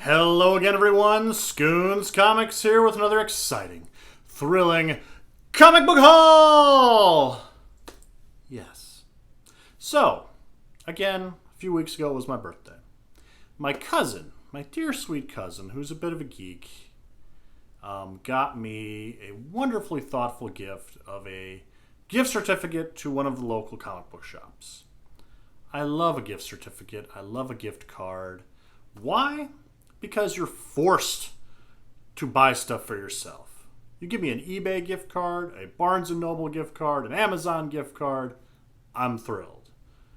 Hello again, everyone. Scoons Comics here with another exciting, thrilling comic book haul! Yes. So, again, a few weeks ago was my birthday. My cousin, my dear sweet cousin, who's a bit of a geek, got me a wonderfully thoughtful gift of a gift certificate to one of the local comic book shops. I love a gift certificate. I love a gift card. Why? Because you're forced to buy stuff for yourself. You give me an eBay gift card, a Barnes & Noble gift card, an Amazon gift card, I'm thrilled.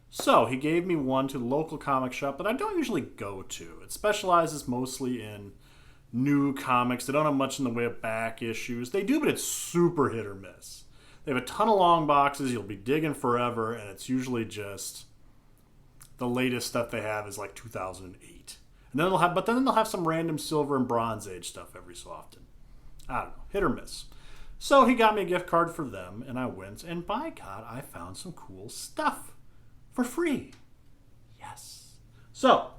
So he gave me one to the local comic shop that I don't usually go to. It specializes mostly in new comics. They don't have much in the way of back issues. They do, but it's super hit or miss. They have a ton of long boxes. You'll be digging forever, and it's usually just the latest stuff they have is like 2008. And then they'll have some random Silver and Bronze Age stuff every so often. I don't know, hit or miss. So he got me a gift card for them, and I went, and by God, I found some cool stuff for free. Yes. So,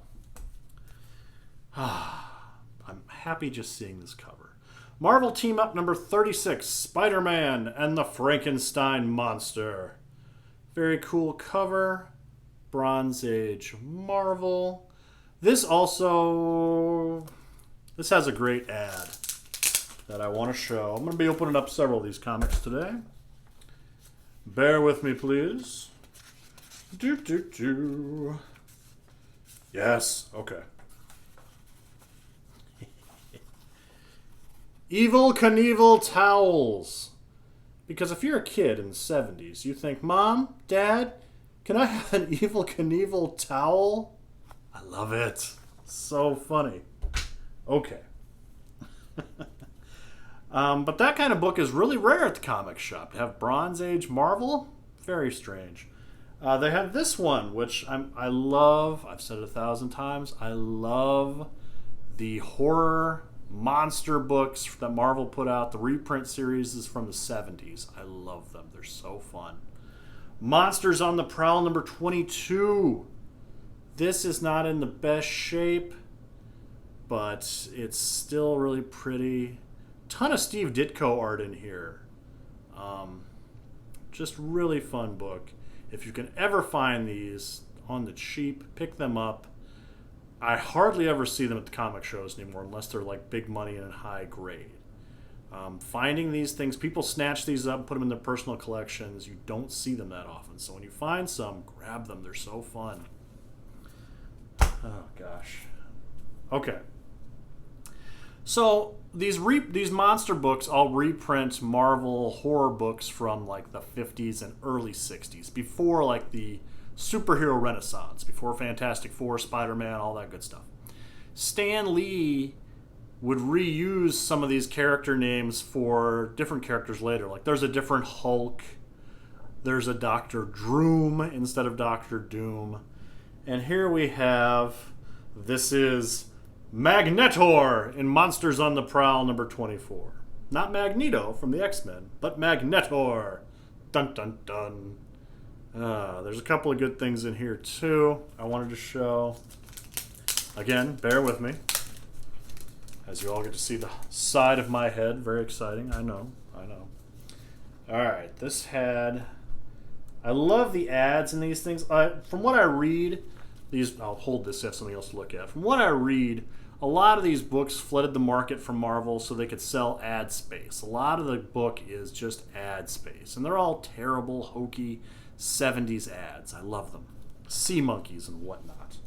I'm happy just seeing this cover. Marvel Team Up number 36, Spider-Man and the Frankenstein Monster. Very cool cover. Bronze Age Marvel. This has a great ad that I want to show. I'm going to be opening up several of these comics today. Bear with me, please. Yes, okay. Evel Knievel towels. Because if you're a kid in the 70s, you think, Mom, Dad, can I have an Evel Knievel towel? I love it. So funny. Okay. But that kind of book is really rare at the comic shop. To have Bronze Age Marvel, very strange. They have this one, which I love. I've said it 1,000 times. I love the horror monster books that Marvel put out. The reprint series is from the 70s. I love them. They're so fun. Monsters on the Prowl number 22. This is not in the best shape, but it's still really pretty. Ton of Steve Ditko art in here. Just really fun book. If you can ever find these on the cheap, pick them up. I hardly ever see them at the comic shows anymore unless they're like big money and high grade. Finding these things, people snatch these up and put them in their personal collections. You don't see them that often. So when you find some, grab them. They're so fun. Oh, gosh. Okay. So these monster books all reprint Marvel horror books from like the 50s and early 60s, before like the superhero renaissance, before Fantastic Four, Spider-Man, all that good stuff. Stan Lee would reuse some of these character names for different characters later. Like there's a different Hulk, there's a Dr. Droom instead of Dr. Doom. And here we have, this is Magnetor in Monsters on the Prowl number 24. Not Magneto from the X-Men, but Magnetor. Dun dun dun. There's a couple of good things in here too I wanted to show. Again, bear with me, as you all get to see the side of my head. Very exciting, I know. Alright, this had... I love the ads in these things. From what I read, I'll hold this so I have something else to look at. From what I read, a lot of these books flooded the market from Marvel so they could sell ad space. A lot of the book is just ad space. And they're all terrible, hokey 70s ads. I love them. Sea monkeys and whatnot.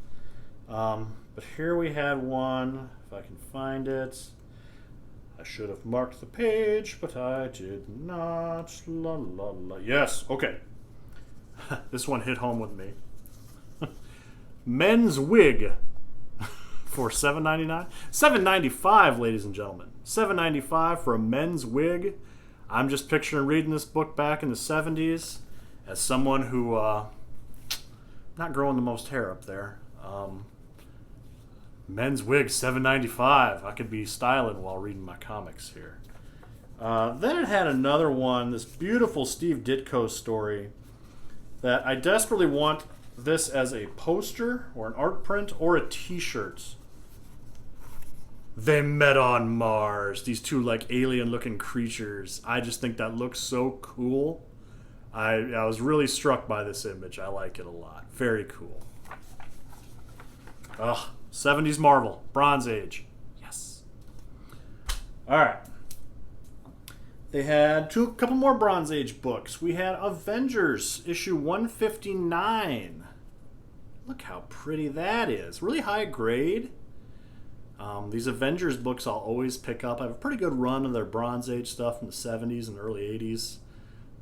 But here we had one, if I can find it. I should have marked the page, but I did not. La la la. Yes, okay. This one hit home with me. Men's wig for $7.99. $7.95, ladies and gentlemen. $7.95 for a men's wig. I'm just picturing reading this book back in the 70s as someone who, not growing the most hair up there. Men's wig, $7.95. I could be styling while reading my comics here. Then it had another one, this beautiful Steve Ditko story that I desperately want this as a poster or an art print or a t-shirt They met on Mars. These two like alien-looking creatures. I just think that looks so cool. I was really struck by this image. I like it a lot. Very cool. Ugh. 70s Marvel. Bronze Age. Yes. All right. They had a couple more Bronze Age books. We had Avengers, issue 159. Look how pretty that is. Really high grade. These Avengers books I'll always pick up. I have a pretty good run of their Bronze Age stuff from the 70s and early 80s.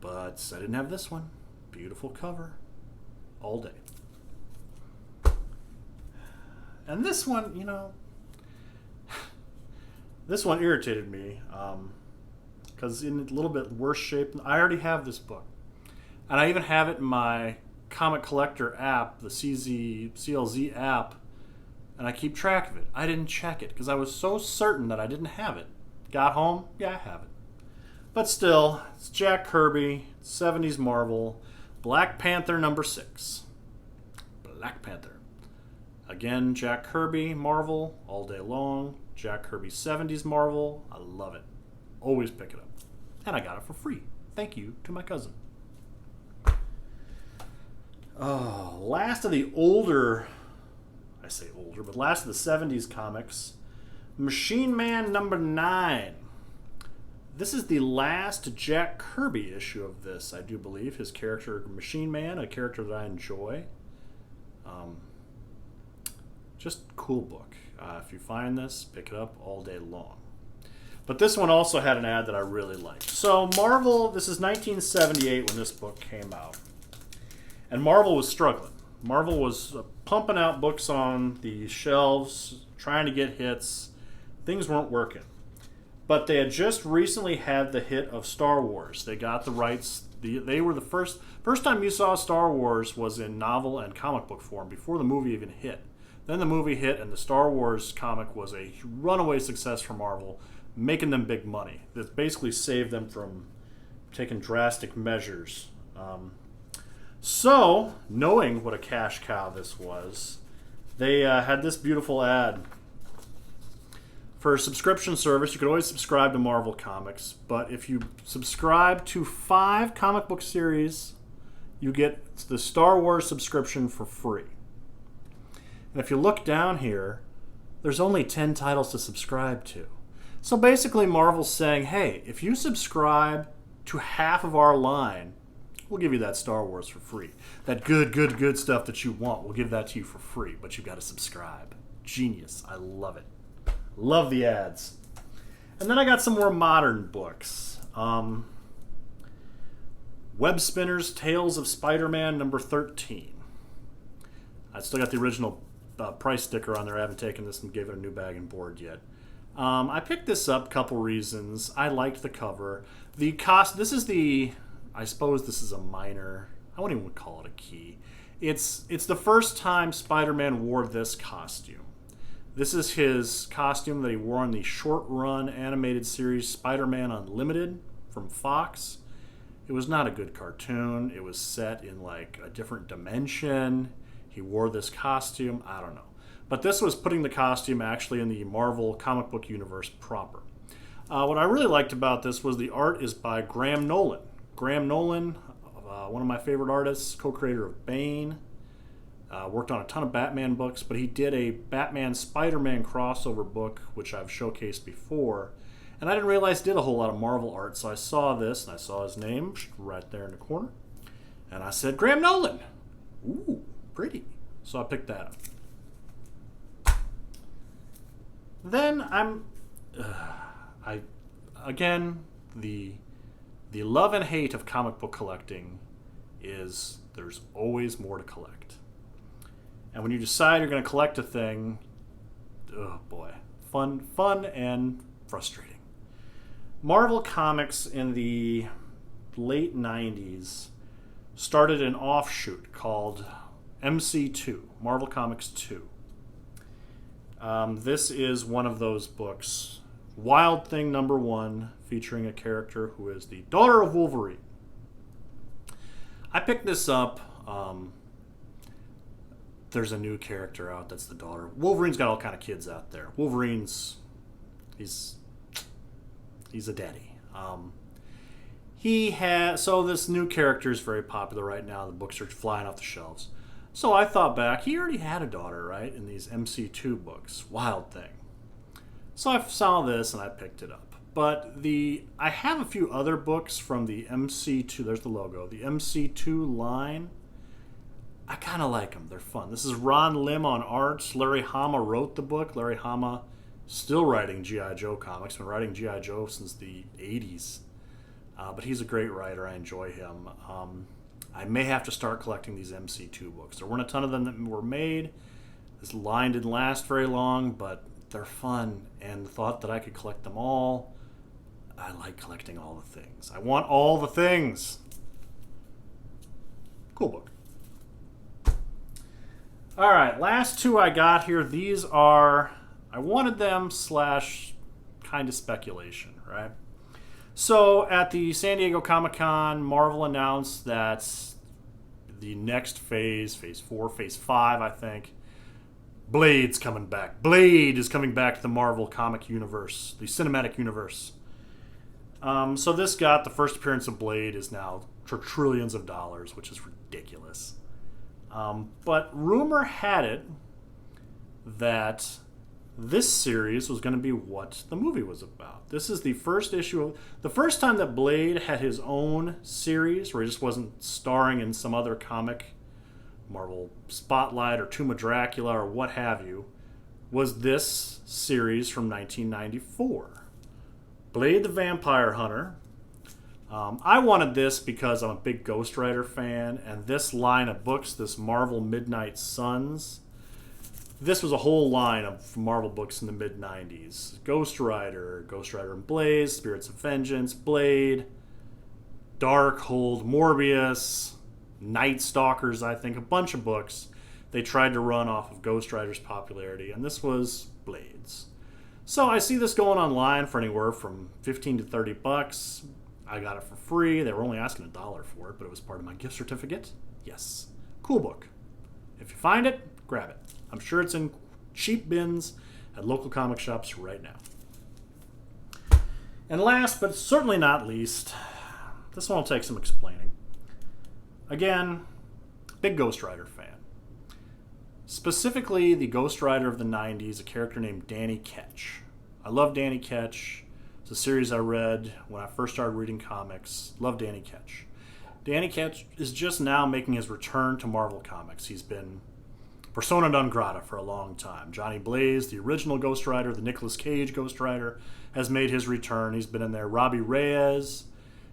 But I didn't have this one. Beautiful cover. All day. And this one, this one irritated me. Because in a little bit worse shape. I already have this book. And I even have it in my comic collector app, the CLZ app. And I keep track of it. I didn't check it because I was so certain that I didn't have it. Got home, yeah, I have it. But still, it's Jack Kirby, 70s Marvel, Black Panther number 6. Black Panther. Again, Jack Kirby, Marvel, all day long. Jack Kirby, 70s Marvel. I love it. Always pick it up. And I got it for free. Thank you to my cousin. Oh, last of the older... I say older, but last of the 70s comics, Machine Man number 9. This is the last Jack Kirby issue of this, I do believe. His character, Machine Man, a character that I enjoy. Just cool book. If you find this, pick it up all day long. But this one also had an ad that I really liked. So Marvel, this is 1978 when this book came out. And Marvel was struggling. Marvel was pumping out books on the shelves, trying to get hits. Things weren't working. But they had just recently had the hit of Star Wars. They got the rights. They were the first time you saw Star Wars was in novel and comic book form before the movie even hit. Then the movie hit and the Star Wars comic was a runaway success for Marvel, making them big money. That basically saved them from taking drastic measures. So, knowing what a cash cow this was, they had this beautiful ad. For a subscription service, you could always subscribe to Marvel Comics, but if you subscribe to 5 comic book series, you get the Star Wars subscription for free. And if you look down here, there's only 10 titles to subscribe to. So basically Marvel's saying, hey, if you subscribe to half of our line, we'll give you that Star Wars for free. That good stuff that you want, we'll give that to you for free, but you've got to subscribe. Genius. I love it. Love the ads. And then I got some more modern books. Web Spinners Tales of Spider-Man number 13. I still got the original price sticker on there. I haven't taken this and gave it a new bag and board yet. I picked this up, couple reasons. I liked the cover. This is the... I suppose this is a minor. I wouldn't even call it a key. It's the first time Spider-Man wore this costume. This is his costume that he wore in the short-run animated series Spider-Man Unlimited from Fox. It was not a good cartoon. It was set in like a different dimension. He wore this costume. I don't know. But this was putting the costume actually in the Marvel comic book universe proper. What I really liked about this was the art is by Graham Nolan. Graham Nolan, one of my favorite artists, co-creator of Bane, worked on a ton of Batman books, but he did a Batman-Spider-Man crossover book, which I've showcased before, and I didn't realize he did a whole lot of Marvel art, so I saw this, and I saw his name right there in the corner, and I said, Graham Nolan! Ooh, pretty. So I picked that up. Then the love and hate of comic book collecting is there's always more to collect. And when you decide you're going to collect a thing, oh boy, fun and frustrating. Marvel Comics in the late 90s started an offshoot called MC2, Marvel Comics 2. This is one of those books. Wild Thing number 1, featuring a character who is the daughter of Wolverine. I picked this up. There's a new character out that's the daughter. Wolverine's got all kind of kids out there. Wolverine's He's a daddy. So this new character is very popular right now. The books are flying off the shelves. So I thought back, he already had a daughter, right, in these MC2 books. Wild Thing. So I saw this and I picked it up. But I have a few other books from the MC2, there's the logo, the MC2 line. I kind of like them. They're fun. This is Ron Lim on art. Larry Hama wrote the book. Larry Hama still writing G.I. Joe comics. Been writing G.I. Joe since the 80s. But he's a great writer. I enjoy him. I may have to start collecting these MC2 books. There weren't a ton of them that were made. This line didn't last very long, but they're fun. And the thought that I could collect them all, I like collecting all the things. I want all the things. Cool book. All right, last two I got here. These are, I wanted them / kind of speculation, right? So at the San Diego Comic-Con, Marvel announced that the next phase 4, phase 5, I think, Blade's coming back. Blade is coming back to the Marvel comic universe, the cinematic universe. So this got, the first appearance of Blade is now for trillions of dollars, which is ridiculous. But rumor had it that this series was going to be what the movie was about. This is the first issue, the first time that Blade had his own series where he just wasn't starring in some other comic, Marvel Spotlight or Tomb of Dracula or what have you, was this series from 1994. Blade the Vampire Hunter. I wanted this because I'm a big Ghost Rider fan, and this line of books, this Marvel Midnight Suns, this was a whole line of Marvel books in the mid-90s. Ghost Rider and Blaze, Spirits of Vengeance, Blade, Darkhold, Morbius, Night Stalkers, I think, a bunch of books they tried to run off of Ghost Rider's popularity, and this was Blade's. So I see this going online for anywhere from $15 to $30. I got it for free. They were only asking $1 for it, but it was part of my gift certificate. Yes. Cool book. If you find it, grab it. I'm sure it's in cheap bins at local comic shops right now. And last, but certainly not least, this one will take some explaining. Again, big Ghost Rider fan. Specifically, the Ghost Rider of the 90s, a character named Danny Ketch. I love Danny Ketch. It's a series I read when I first started reading comics. Love Danny Ketch. Danny Ketch is just now making his return to Marvel Comics. He's been persona non grata for a long time. Johnny Blaze, the original Ghost Rider, the Nicolas Cage Ghost Rider, has made his return. He's been in there. Robbie Reyes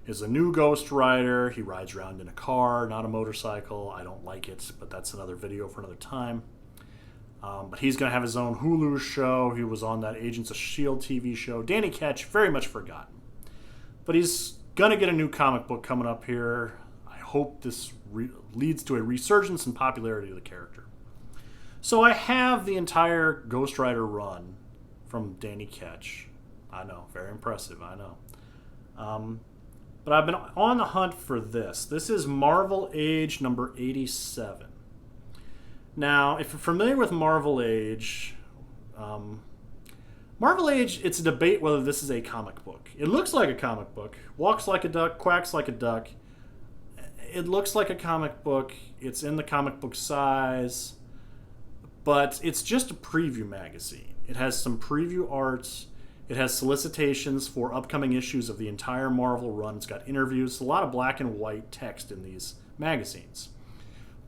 is a new Ghost Rider. He rides around in a car, not a motorcycle. I don't like it, but that's another video for another time. But he's going to have his own Hulu show. He was on that Agents of S.H.I.E.L.D. TV show. Danny Ketch, very much forgotten. But he's going to get a new comic book coming up here. I hope this leads to a resurgence in popularity of the character. So I have the entire Ghost Rider run from Danny Ketch. I know, very impressive, I know. But I've been on the hunt for this. This is Marvel Age number 87. Now, if you're familiar with Marvel Age, it's a debate whether this is a comic book. It looks like a comic book, walks like a duck, quacks like a duck. It looks like a comic book. It's in the comic book size, but it's just a preview magazine. It has some preview art. It has solicitations for upcoming issues of the entire Marvel run. It's got interviews, a lot of black and white text in these magazines.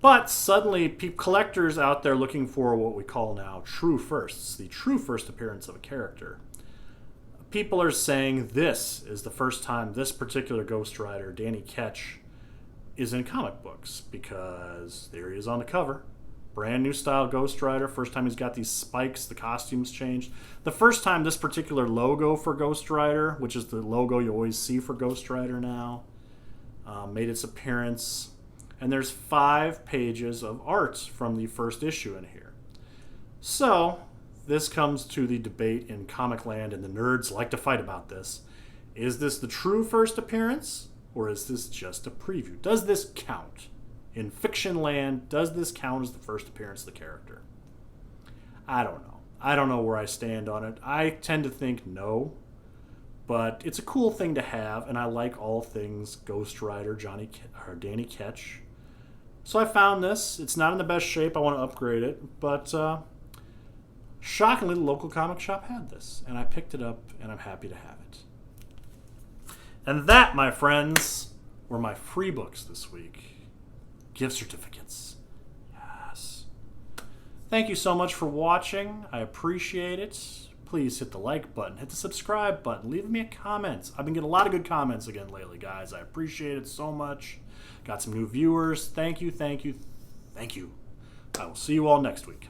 But suddenly, collectors out there looking for what we call now true firsts, the true first appearance of a character. People are saying this is the first time this particular Ghost Rider, Danny Ketch, is in comic books, because there he is on the cover. Brand new style Ghost Rider. First time he's got these spikes, the costumes changed. The first time this particular logo for Ghost Rider, which is the logo you always see for Ghost Rider now, made its appearance. And there's 5 pages of art from the first issue in here. So, this comes to the debate in Comic Land, and the nerds like to fight about this. Is this the true first appearance, or is this just a preview? Does this count? In fiction land, does this count as the first appearance of the character? I don't know. I don't know where I stand on it. I tend to think no, but it's a cool thing to have, and I like all things Ghost Rider, Danny Ketch. So I found this. It's not in the best shape. I want to upgrade it, but shockingly, the local comic shop had this, and I picked it up, and I'm happy to have it. And that, my friends, were my free books this week. Gift certificates. Yes. Thank you so much for watching. I appreciate it. Please hit the like button, hit the subscribe button, leave me a comment. I've been getting a lot of good comments again lately, guys. I appreciate it so much. Got some new viewers. Thank you, thank you, thank you. I will see you all next week.